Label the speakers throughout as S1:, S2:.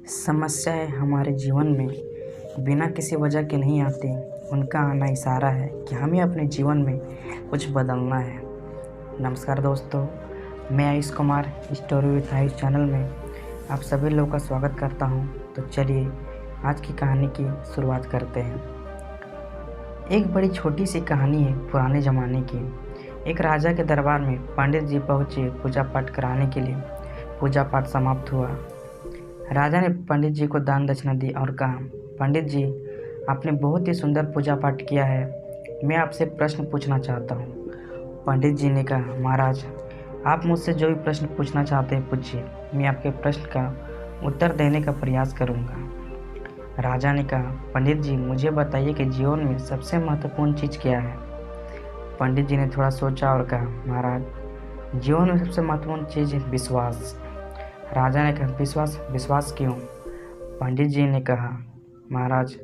S1: समस्याएं हमारे जीवन में बिना किसी वजह के नहीं आती। उनका आना इशारा है कि हमें अपने जीवन में कुछ बदलना है। नमस्कार दोस्तों, मैं Ayush Kumar story with Ayush channel में आप सभी लोगों का स्वागत करता हूं। तो चलिए आज की कहानी की शुरुआत करते हैं। एक बड़ी छोटी सी कहानी है पुराने ज़माने की। एक राजा के दरबार में पंडित जी पहुँचे पूजा पाठ कराने के लिए। पूजा पाठ समाप्त हुआ। राजा ने पंडित जी को दान दक्षिणा दी और कहा, पंडित जी, आपने बहुत ही सुंदर पूजा पाठ किया है। मैं आपसे प्रश्न पूछना चाहता हूँ। पंडित जी ने कहा, महाराज, आप मुझसे जो भी प्रश्न पूछना चाहते हैं पूछिए। मैं आपके प्रश्न का उत्तर देने का प्रयास करूँगा। राजा ने कहा, पंडित जी, मुझे बताइए कि जीवन में सबसे महत्वपूर्ण चीज़ क्या है। पंडित जी ने थोड़ा सोचा और कहा, महाराज, जीवन में सबसे महत्वपूर्ण चीज़ है विश्वास। राजा ने कहा, विश्वास? विश्वास क्यों? पंडित जी ने कहा, महाराज,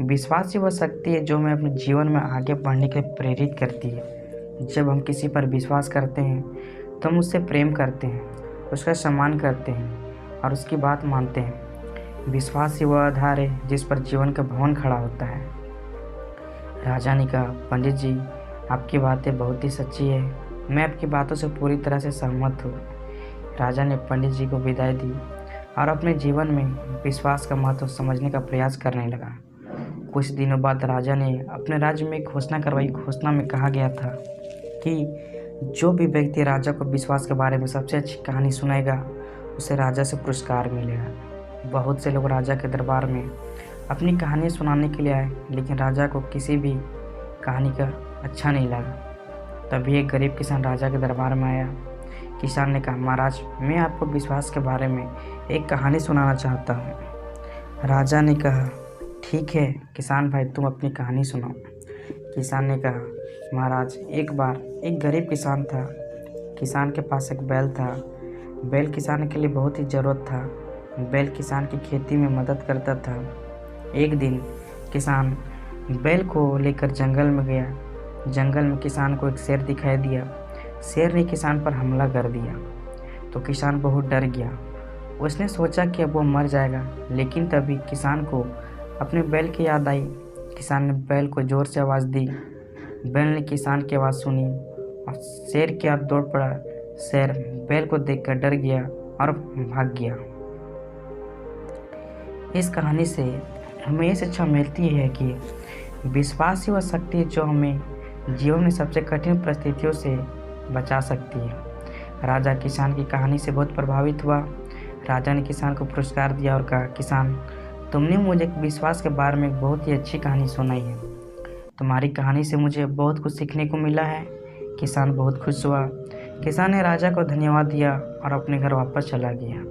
S1: विश्वास ही वह शक्ति है जो हमें अपने जीवन में आगे बढ़ने के लिए प्रेरित करती है। जब हम किसी पर विश्वास करते हैं तो हम उससे प्रेम करते हैं, उसका सम्मान करते हैं और उसकी बात मानते हैं। विश्वास ही वह आधार है जिस पर जीवन का भवन खड़ा होता है। राजा ने कहा, पंडित जी, आपकी बातें बहुत ही सच्ची है। मैं आपकी बातों से पूरी तरह से सहमत हूँ। राजा ने पंडित जी को विदाई दी और अपने जीवन में विश्वास का महत्व समझने का प्रयास करने लगा। कुछ दिनों बाद राजा ने अपने राज्य में एक घोषणा करवाई। घोषणा में कहा गया था कि जो भी व्यक्ति राजा को विश्वास के बारे में सबसे अच्छी कहानी सुनाएगा उसे राजा से पुरस्कार मिलेगा। बहुत से लोग राजा के दरबार में अपनी कहानी सुनाने के लिए आए, लेकिन राजा को किसी भी कहानी का अच्छा नहीं लगा। तभी एक गरीब किसान राजा के दरबार में आया। किसान ने कहा, महाराज, मैं आपको विश्वास के बारे में एक कहानी सुनाना चाहता हूँ। राजा ने कहा, ठीक है किसान भाई, तुम अपनी कहानी सुनाओ। किसान ने कहा, महाराज, एक बार एक गरीब किसान था। किसान के पास एक बैल था। बैल किसान के लिए बहुत ही ज़रूरत था। बैल किसान की खेती में मदद करता था। एक दिन किसान बैल को लेकर जंगल में गया। जंगल में किसान को एक शेर दिखाई दिया। शेर ने किसान पर हमला कर दिया तो किसान बहुत डर गया। उसने सोचा कि अब वो मर जाएगा, लेकिन तभी किसान को अपने बैल की याद आई। किसान ने बैल को ज़ोर से आवाज़ दी। बैल ने किसान की आवाज़ सुनी और शेर की ओर दौड़ पड़ा। शेर बैल को देखकर डर गया और भाग गया। इस कहानी से हमें ये शिक्षा मिलती है कि विश्वास ही वह शक्ति है जो हमें जीवन में सबसे कठिन परिस्थितियों से बचा सकती है। राजा किसान की कहानी से बहुत प्रभावित हुआ। राजा ने किसान को पुरस्कार दिया और कहा, किसान, तुमने मुझे विश्वास के बारे में एक बहुत ही अच्छी कहानी सुनाई है। तुम्हारी कहानी से मुझे बहुत कुछ सीखने को मिला है। किसान बहुत खुश हुआ। किसान ने राजा को धन्यवाद दिया और अपने घर वापस चला गया।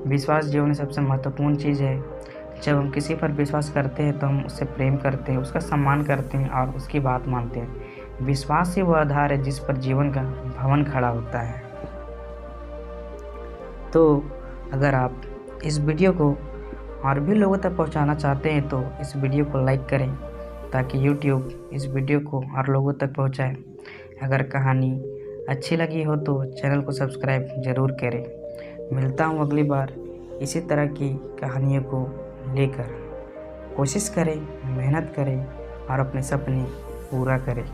S1: विश्वास जीवन में सबसे महत्वपूर्ण चीज़ है। जब हम किसी पर विश्वास करते हैं तो हम उससे प्रेम करते हैं, उसका सम्मान करते हैं और उसकी बात मानते हैं। विश्वास ही वह आधार है जिस पर जीवन का भवन खड़ा होता है। तो अगर आप इस वीडियो को और भी लोगों तक पहुंचाना चाहते हैं तो इस वीडियो को लाइक करें ताकि YouTube इस वीडियो को और लोगों तक पहुंचाए। अगर कहानी अच्छी लगी हो तो चैनल को सब्सक्राइब ज़रूर करें। मिलता हूं अगली बार इसी तरह की कहानियों को लेकर। कोशिश करें, मेहनत करें और अपने सपने पूरा करें।